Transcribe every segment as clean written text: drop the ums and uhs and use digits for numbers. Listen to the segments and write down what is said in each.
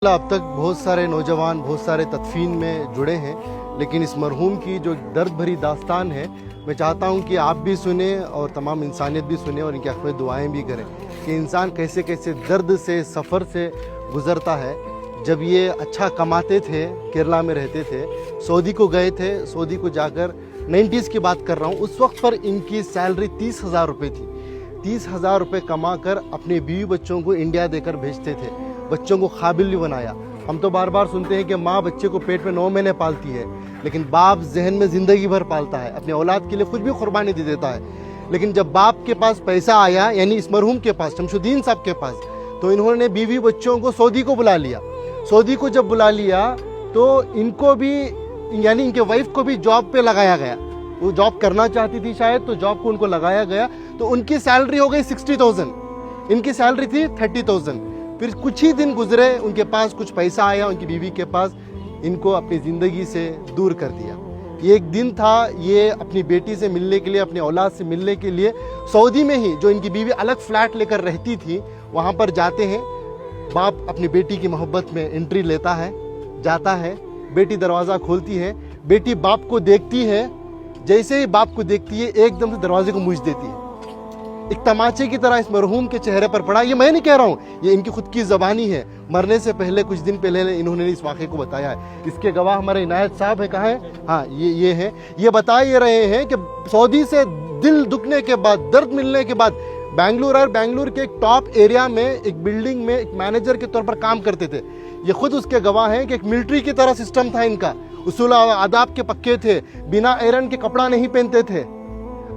अब तक बहुत सारे नौजवान बहुत सारे तदफीन में जुड़े हैं, लेकिन इस मरहूम की जो दर्द भरी दास्तान है, मैं चाहता हूं कि आप भी सुने और तमाम इंसानियत भी सुने और इनकी आखिर दुआएं भी करें कि इंसान कैसे कैसे दर्द से सफ़र से गुज़रता है। जब ये अच्छा कमाते थे, केरला में रहते थे, सऊदी को गए थे, सऊदी को जाकर 90s की बात कर रहा हूँ, उस वक्त पर इनकी सैलरी 30,000 रुपये थी। 30,000 रुपये कमा कर अपने बीवी बच्चों को इंडिया देकर भेजते थे, बच्चों को काबिल भी बनाया। हम तो बार बार सुनते हैं कि माँ बच्चे को पेट में 9 महीने पालती है, लेकिन बाप जहन में ज़िंदगी भर पालता है, अपने औलाद के लिए कुछ भी कुर्बानी दे देता है। लेकिन जब बाप के पास पैसा आया, यानी इस मरहूम के पास, शमशुद्दीन साहब के पास, तो इन्होंने बीवी बच्चों को सऊदी को बुला लिया। सऊदी को जब बुला लिया तो इनको भी, यानी इनके वाइफ को भी जॉब पे लगाया गया। वो जॉब करना चाहती थी शायद, तो जॉब को उनको लगाया गया, तो उनकी सैलरी हो गई 60,000, इनकी सैलरी थी 30,000। फिर कुछ ही दिन गुजरे, उनके पास कुछ पैसा आया, उनकी बीवी के पास, इनको अपनी ज़िंदगी से दूर कर दिया। ये एक दिन था, ये अपनी बेटी से मिलने के लिए, अपनी औलाद से मिलने के लिए सऊदी में ही, जो इनकी बीवी अलग फ्लैट लेकर रहती थी, वहाँ पर जाते हैं। बाप अपनी बेटी की मोहब्बत में एंट्री लेता है, जाता है, बेटी दरवाज़ा खोलती है, बेटी बाप को देखती है, जैसे ही बाप को देखती है एकदम से दरवाजे को मूझ देती है। एक तमाचे की तरह इस मरहूम के चेहरे पर पड़ा। ये मैं नहीं कह रहा हूँ, ये इनकी खुद की ज़बानी है। मरने से पहले, कुछ दिन पहले इन्होंने इस वाक़े को बताया है। इसके गवाह हमारे इनायत साहब है, कहाँ है? हाँ, ये है। ये बता ये रहे हैं कि सऊदी से दिल दुखने के बाद, दर्द मिलने के बाद, बेंगलुरु के एक टॉप एरिया में एक बिल्डिंग में एक मैनेजर के तौर पर काम करते थे। ये खुद उसके गवाह हैं कि एक मिलिट्री की तरह सिस्टम था इनका, उसूल आदाब के पक्के थे, बिना आयरन के कपड़ा नहीं पहनते थे।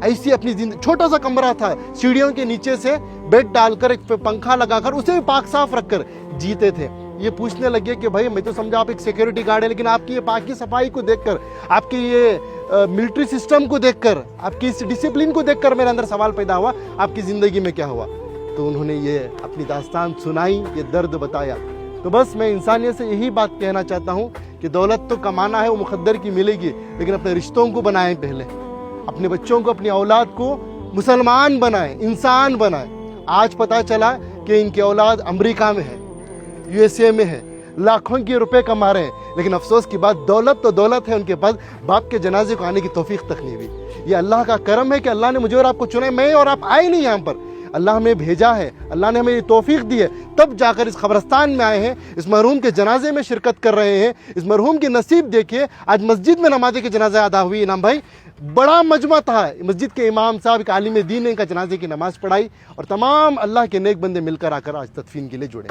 ऐसी अपनी जिंदगी, छोटा सा कमरा था, सीढ़ियों के नीचे से बेड डालकर, एक पंखा लगाकर, उसे भी पाक साफ रखकर जीते थे। ये पूछने लगे कि भाई, मैं तो समझा आप एक सिक्योरिटी गार्ड है, लेकिन आपकी ये पाकी सफाई को देखकर, आपकी ये मिलिट्री सिस्टम को देखकर, आपकी इस डिसिप्लिन को देखकर मेरे अंदर सवाल पैदा हुआ, आपकी ज़िंदगी में क्या हुआ? तो उन्होंने ये अपनी दास्तान सुनाई, ये दर्द बताया। तो बस मैं इंसानियत से यही बात कहना चाहता हूँ कि दौलत तो कमाना है, वो मुकद्दर की मिलेगी, लेकिन अपने रिश्तों को बनाएं पहले, अपने बच्चों को, अपनी औलाद को मुसलमान बनाएं, इंसान बनाएं। आज पता चला कि इनकी औलाद अमेरिका में है, यूएसए में है, लाखों के रुपए कमा रहे हैं, लेकिन अफसोस की बात, दौलत तो दौलत है, उनके पास बाप के जनाजे को आने की तौफीक तक नहीं हुई। ये अल्लाह का करम है कि अल्लाह ने मुझे और आपको चुना है। मैं और आप आए नहीं यहाँ पर, अल्लाह हमें भेजा है, अल्लाह ने हमें ये तौफीक दी है, तब जाकर इस कब्रस्तान में आए हैं, इस मरहूम के जनाजे में शिरकत कर रहे हैं। इस मरहूम की नसीब देखिए, आज मस्जिद में नमाज़े के जनाजा अदा हुई। इनाम भाई, बड़ा मजमा था, मस्जिद के इमाम साहब, एक आलिम दीन ने इनका जनाजे की नमाज़ पढ़ाई, और तमाम अल्लाह के नेक बंदे मिलकर आकर आज तदफीन के लिए जुड़े।